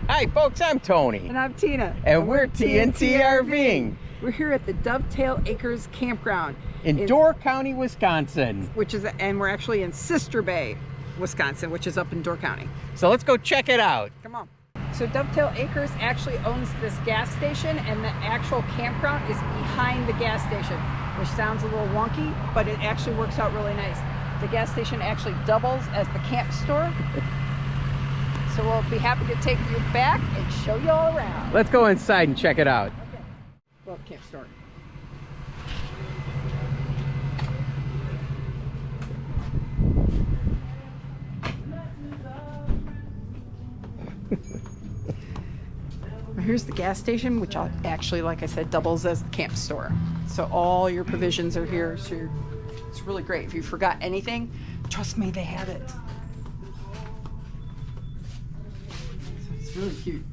Hi folks, I'm Tony. And I'm Tina. And we're TNT RVing. We're here at the Dovetail Acres Campground. In Door County, Wisconsin. And we're actually in Sister Bay, Wisconsin, which is up in Door County. So let's go check it out. Come on. So Dovetail Acres actually owns this gas station, and the actual campground is behind the gas station, which sounds a little wonky, but it actually works out really nice. The gas station actually doubles as the camp store. So we'll be happy to take you back and show you all around. Let's go inside and check it out. Okay. Well, camp store. Here's the gas station, which actually, like I said, doubles as the camp store. So all your provisions are here. So it's really great. If you forgot anything, trust me, they have it. So it's really cute.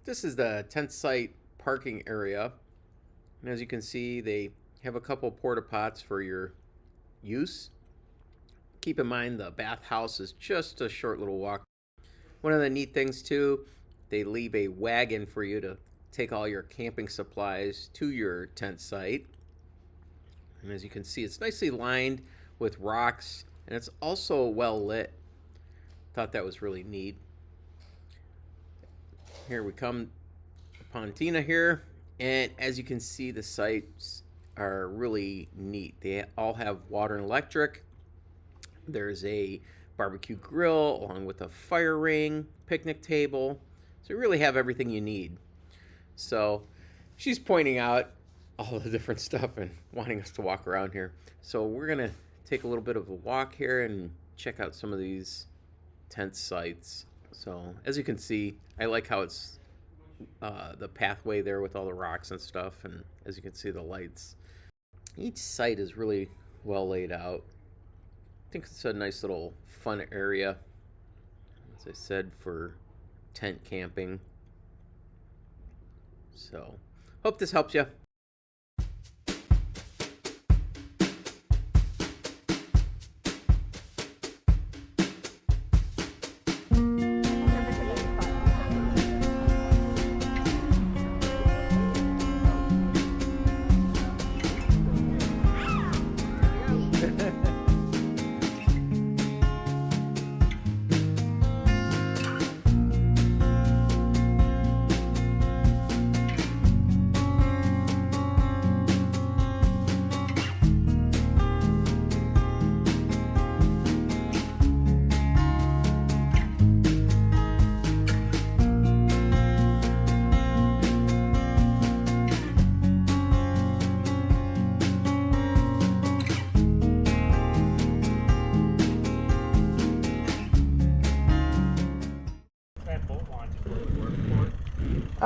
This is the tent site parking area. And as you can see, they have a couple porta pots for your use. Keep in mind the bathhouse is just a short little walk. One of the neat things too, they leave a wagon for you to take all your camping supplies to your tent site. And as you can see, it's nicely lined with rocks, and it's also well lit. Thought that was really neat. Here we come upon Tina here, and as you can see, the sites are really neat. They all have water and electric. There's a barbecue grill along with a fire ring, picnic table. So you really have everything you need. So she's pointing out all the different stuff and wanting us to walk around here. So we're gonna take a little bit of a walk here and check out some of these tent sites. So as you can see, I like how it's the pathway there with all the rocks and stuff, and as you can see, the lights. Each site is really well laid out. I think it's a nice little fun area, as I said, for tent camping. So hope this helps you.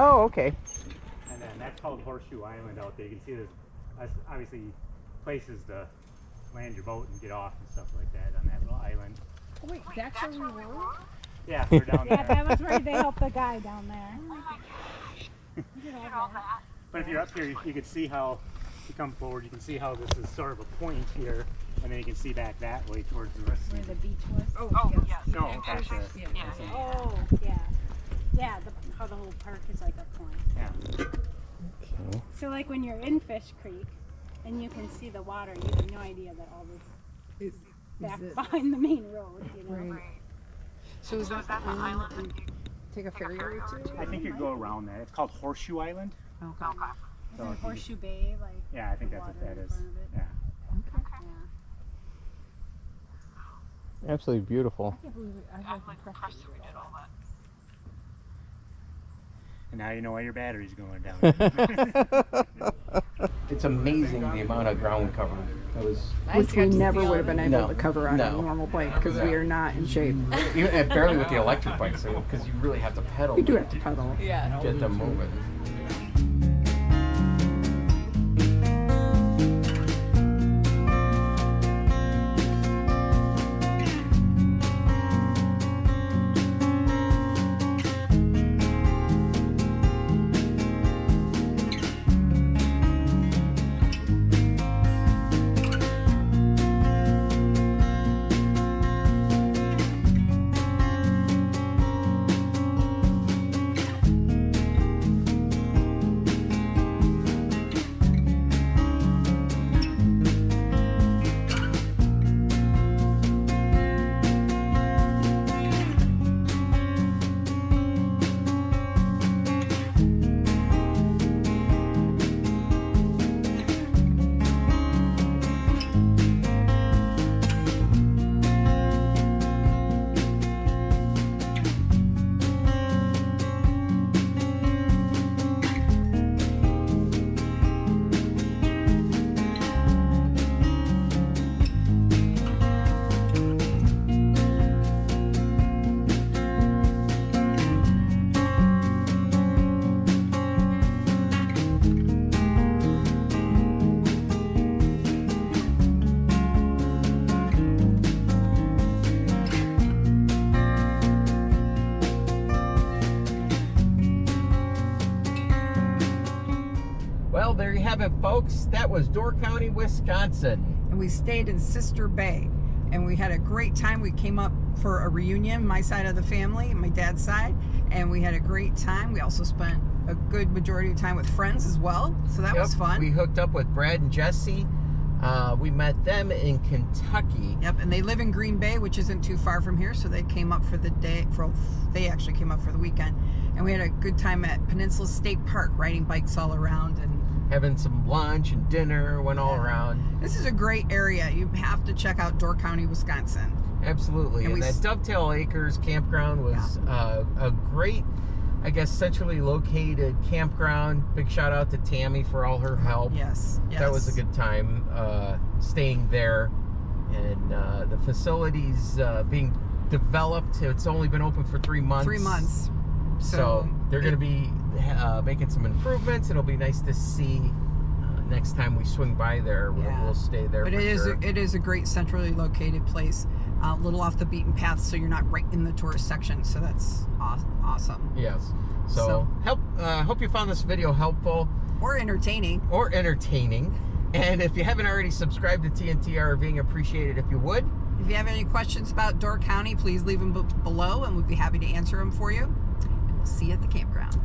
Oh, okay. And then that's called Horseshoe Island out there. You can see there's obviously places to land your boat and get off and stuff like that on that little island. Oh, wait, that's where we were? Yeah, we're down Yeah, there. that was where they helped the guy down there. But if you're up here, you can see how, if you come forward, you can see how this is sort of a point here, and then you can see back that way towards the rest Where of the beach was. Oh, yes. No, that's it. Oh, yeah. Yeah, how the whole park is like a point. Yeah. Okay. So like when you're in Fish Creek and you can see the water, you have no idea that all this is back behind the main road, you know. Right. So is that the island that you take a ferry route to? I think you go around that. It's called Horseshoe Island. Okay. Isn't it Horseshoe Bay, like Yeah, I think the that's what water that in is. front of it? Yeah. Yeah. Absolutely beautiful. I can't believe it. I was impressed that we did all that. And now you know why your battery's going down. It's amazing the amount of ground cover. Which we never would have been able No. to cover on a No. normal bike because we are not in shape. Even and barely with the electric bikes, because you really have to pedal. We do have to pedal. to get them moving. have it, folks. That was Door County, Wisconsin. And we stayed in Sister Bay, and we had a great time. We came up for a reunion, my side of the family, my dad's side, and we had a great time. We also spent a good majority of time with friends as well, so that was fun. We hooked up with Brad and Jesse. We met them in Kentucky. Yep, and they live in Green Bay, which isn't too far from here, so they came up for the day. They actually came up for the weekend, and we had a good time at Peninsula State Park, riding bikes all around and having some lunch and dinner, went all around. This is a great area. You have to check out Door County, Wisconsin. Absolutely, and that Dovetail Acres campground was a great, I guess, centrally located campground. Big shout out to Tammy for all her help. Yes. That was a good time staying there, and the facilities being developed. It's only been open for 3 months. 3 months. So they're going to be making some improvements. It'll be nice to see next time we swing by there. We'll stay there. But it is a great centrally located place, a little off the beaten path, so you're not right in the tourist section. So that's awesome. Yes. So hope you found this video helpful or entertaining. And if you haven't already subscribed to TNT RVing, appreciate it if you would. If you have any questions about Door County, please leave them below, and we'd be happy to answer them for you. And we'll see you at the campground.